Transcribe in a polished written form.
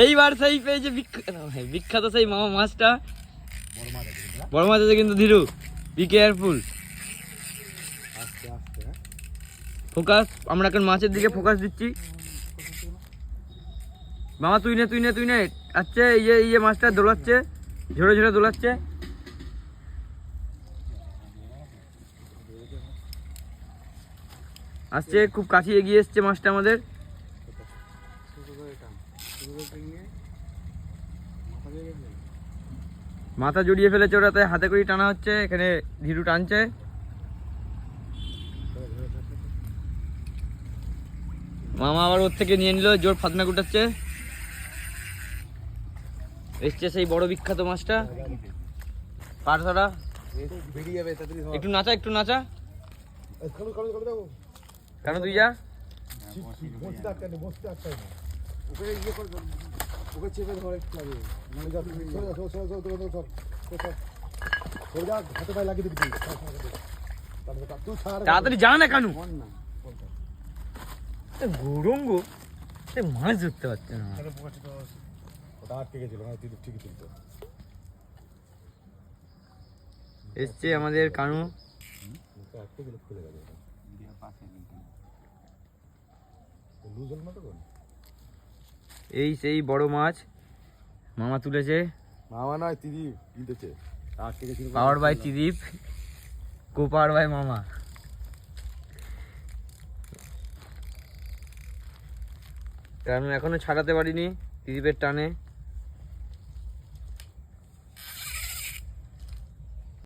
এইবার সেই পেয়েছে বিখ্যাত সেই মামা মাছটা। বড় মাছ আছে কিন্তু ধীরু, বি কেয়ারফুল। ফোকাস, আমরা এখন মাছের দিকে ফোকাস দিচ্ছি। মামা তুই নে তুই নে তুই নে। আচ্ছা ইয়ে মাছটা দোলাচ্ছে, ঝরে ঝরে দোলাচ্ছে। আসছে, খুব কাছে এগিয়ে এসছে মাছটা আমাদের। মাথা জড়িয়ে ফেলেছে ওরা, তাই হাতে করেই টানা হচ্ছে। এখানে ধীরু টানছে। মামা আবার ওর থেকে নিয়ে নিল, জোর ফাতনা গুটাচ্ছে। এসছে সেই বড় বিখ্যাত মাছটা, পার ধরা। একটু নাচা, একটু নাচা। কেন তুই যা, তাড়াতাড়ি যা না কেন। গৌরঙ্গ মাছ ধরতে পারছে না। এসছে আমাদের কানু। এই সেই বড় মাছ মামা তুলেছে। মামা নয়, ত্রিদীপ কিনতেছে। Power by Tridip, co power by মামা। কারণ এখনো ছাড়াতে পারিনি ত্রিদীপের টানে।